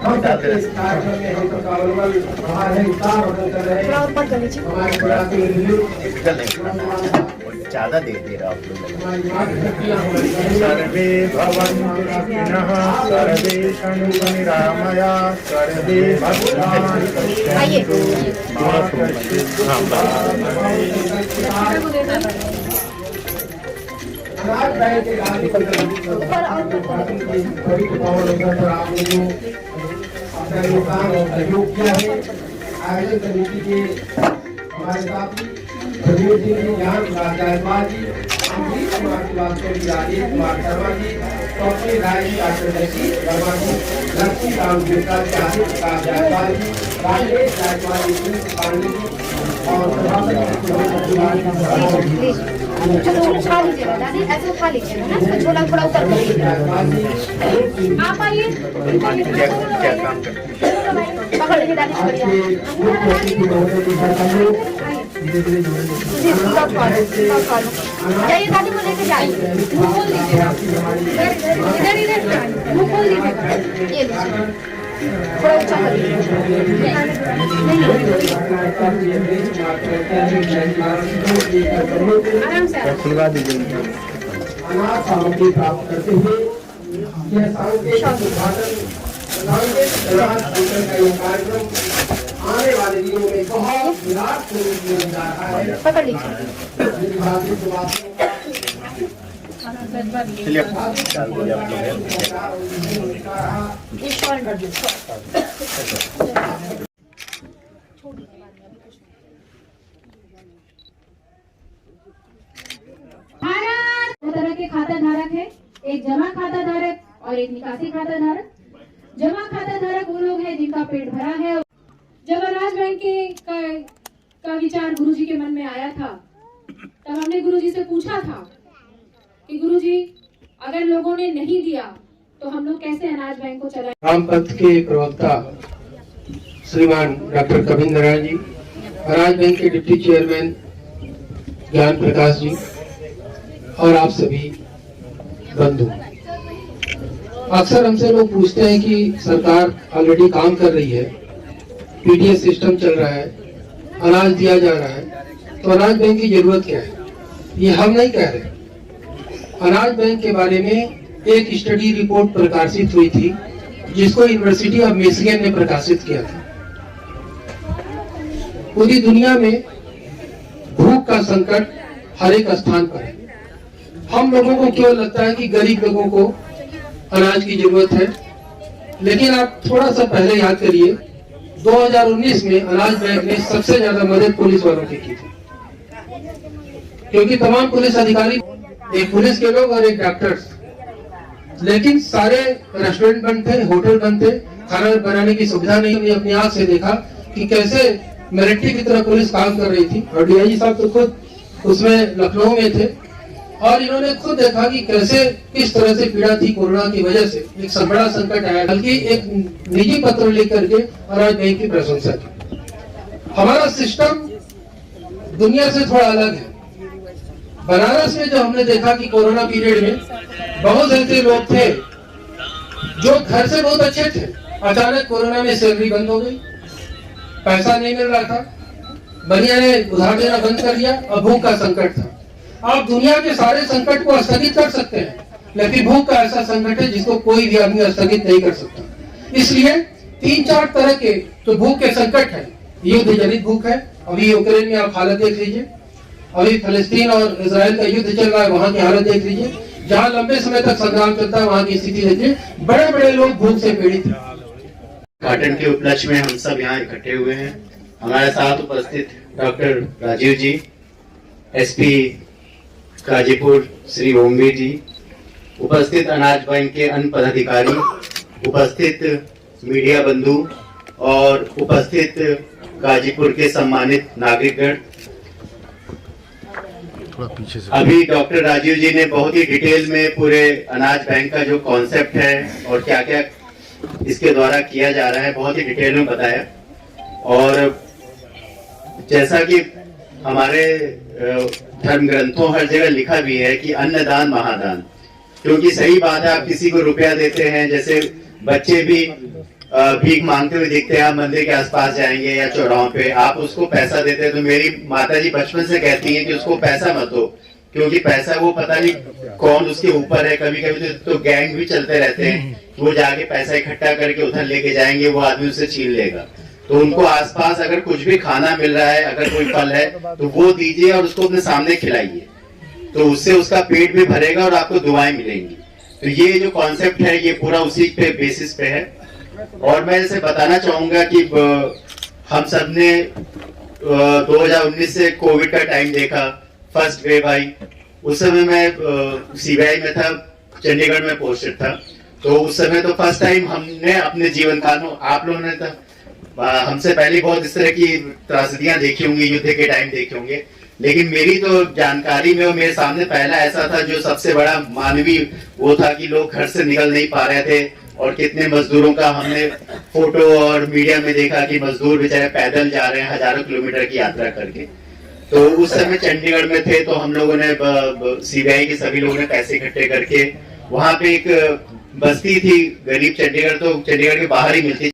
हम सबके इस कार्यक्रम में हम सबका अव्वल रहा है, उत्साह वर्धन कर रहे हैं। हमारे प्रयासी ज्यादा दे रहा आप लोग। सर्वे भवन्तु सुखिनः, सर्वे सन्तु निरामया, सर्वे भद्राणि पश्यन्तु मा कश्चित् अनाज बैंक के गांधी अपना योगदान और सहयोग किया है। आयोजन समिति के हमारे साथी प्रवीण सिंह जी, यहाँ जायसवाल जी, अमरीश कुमार श्रीवास्तव जी, राजेश कुमार शर्मा जी, चौधरी राय जी, डॉक्टर जगदीश वर्मा जी, लक्ष्मी राम बिरला जी, आदित्य प्रकाश जायसवाल जी, राजेश जायसवाल जी, सुनील पांडे जी और उठा लीजिएगा दादी, ऐसे उठा लीजिएगा ना, इसको छोटा थोड़ा ऊपर कर लीजिएगा। आप आइए, क्या काम करते हैं? पकड़ लीजिए दादी, जाइए दादी को लेके जाइए, मुँह खोल लीजिएगा, इधर इधर मुँह खोल लीजिएगा, ये लीजिए थोड़ा ऊंचा कर लीजिए। आराम से खुलवा दीजिए। अनाज सामग्री प्राप्त करते हुए यह सांकेतिक उद्घाटन का ये कार्यक्रम आने वाले दिनों में बहुत विराट स्वरूप में जा रहा है। पकड़ लीजिए। चलिए डाल दीजिए आप लोग। ये शॉल कर दीजिए। दो तरह के खाता धारक है, एक जमा खाता धारक और एक निकासी खाता धारक। जमा खाता धारक वो लोग हैं जिनका पेट भरा है। जब अनाज बैंक का विचार गुरुजी के मन में आया था, तब हमने गुरुजी से पूछा था कि गुरुजी अगर लोगों ने नहीं दिया तो हम लोग कैसे अनाज बैंक को चलाएं। रामपंथ के प्रवक्ता श्रीमान डॉक्टर कविंद्र नारायण जी, अनाज बैंक के डिप्टी चेयरमैन ज्ञान प्रकाश जी और आप सभी बंधु, अक्सर हमसे लोग पूछते हैं कि सरकार ऑलरेडी काम कर रही है, पीडीएस सिस्टम चल रहा है, अनाज दिया जा रहा है, तो अनाज बैंक की जरूरत क्या है? ये हम नहीं कह रहे। अनाज बैंक के बारे में एक स्टडी रिपोर्ट प्रकाशित हुई थी जिसको यूनिवर्सिटी ऑफ मिशिगन ने प्रकाशित किया था। पूरी दुनिया में भूख का संकट हर एक स्थान पर है। हम लोगों को क्यों लगता है कि गरीब लोगों को अनाज की जरूरत है, लेकिन आप थोड़ा सा पहले याद करिए, 2019 में अनाज बैंक ने सबसे ज्यादा मदद पुलिस वालों की थी, क्योंकि तमाम पुलिस अधिकारी, एक पुलिस के लोग और एक डॉक्टर्स, लेकिन सारे रेस्टोरेंट बंद थे, होटल बंद थे, खाना बनाने की सुविधा नहीं। हमने अपनी आंख से देखा कि कैसे मिलिट्री की तरह पुलिस काम कर रही थी और डीआईजी साहब तो खुद उसमें लखनऊ में थे और इन्होंने खुद देखा कि कैसे किस तरह से पीड़ा थी कोरोना की वजह से, एक बड़ा संकट आया। बल्कि एक निजी पत्र लेकर के अनाज बैंक की प्रशंसा की। हमारा सिस्टम दुनिया से थोड़ा अलग है। बनारस में जो हमने देखा कि कोरोना पीरियड में बहुत ऐसे लोग थे जो घर से बहुत अच्छे थे, अचानक कोरोना में सैलरी बंद हो गई, पैसा नहीं मिल रहा था, बनिया ने उधार देना बंद कर दिया और भूख का संकट था। आप दुनिया के सारे संकट को स्थगित कर सकते हैं, लेकिन भूख का ऐसा संकट है जिसको कोई भी आदमी स्थगित नहीं कर सकता। इसलिए 3-4 तरह के जो भूख के संकट है, युद्ध जनित भूख है। अभी यूक्रेन में आप हालत देख लीजिए, अभी फलस्तीन और इजराइल का युद्ध चल रहा है, वहां की हालत देख लीजिए। जहां लंबे समय तक संग्राम चलता है वहां की स्थिति देखिए, बड़े बड़े लोग भूख से पीड़ित हैं। उद्घाटन के उपलक्ष्य में हम सब यहाँ इकट्ठे हुए हैं। हमारे साथ उपस्थित डॉक्टर राजीव जी, एसपी गाजीपुर श्री ओमवीर जी, उपस्थित अनाज बैंक के अन्य पदाधिकारी, उपस्थित मीडिया बंधु और उपस्थित गाजीपुर के सम्मानित नागरिकगण। अभी डॉक्टर राजीव जी ने बहुत ही डिटेल में पूरे अनाज बैंक का जो कॉन्सेप्ट है और क्या क्या इसके द्वारा किया जा रहा है बहुत ही डिटेल में बताया। और जैसा कि हमारे धर्म ग्रंथों हर जगह लिखा भी है कि अन्नदान महादान, क्योंकि सही बात है, आप किसी को रुपया देते हैं, जैसे बच्चे भी भीख मांगते हुए दिखते हैं, आप मंदिर के आसपास जाएंगे या चौराहों पे, आप उसको पैसा देते हैं, तो मेरी माता जी बचपन से कहती हैं कि उसको पैसा मत दो, क्योंकि पैसा वो पता नहीं कौन उसके ऊपर है। कभी कभी तो गैंग भी चलते रहते हैं, वो जाके पैसा इकट्ठा करके उधर लेके जाएंगे, वो आदमी उससे छीन लेगा। तो उनको आसपास अगर कुछ भी खाना मिल रहा है, अगर कोई फल है तो वो दीजिए और उसको अपने सामने खिलाइए, तो उससे उसका पेट भी भरेगा और आपको दुआएं मिलेंगी। तो ये जो कॉन्सेप्ट है ये पूरा उसी पे बेसिस पे है। और मैं इसे बताना चाहूंगा कि हम सब ने 2019 से कोविड का टाइम देखा, फर्स्ट वेव आई, उस समय मैं सीबीआई में था, चंडीगढ़ में पोस्टेड था। तो उस समय तो फर्स्ट टाइम हमने अपने जीवन काल में, आप लोगों ने तो हमसे पहले बहुत इस तरह की त्रासदियां देखी होंगी, युद्ध के टाइम देखे होंगे, लेकिन मेरी तो जानकारी में और मेरे सामने पहला ऐसा था जो सबसे बड़ा मानवीय वो था कि लोग घर से निकल नहीं पा रहे थे, और कितने मजदूरों का हमने फोटो और मीडिया में देखा कि मजदूर बेचारे पैदल जा रहे हैं हजारों किलोमीटर की यात्रा करके। तो उस समय चंडीगढ़ में थे, तो हम लोगों ने सीबीआई के सभी लोगों ने पैसे इकट्ठे करके, वहां पे एक बस्ती थी गरीब, चंडीगढ़ तो चंडीगढ़ के बाहर ही मिलती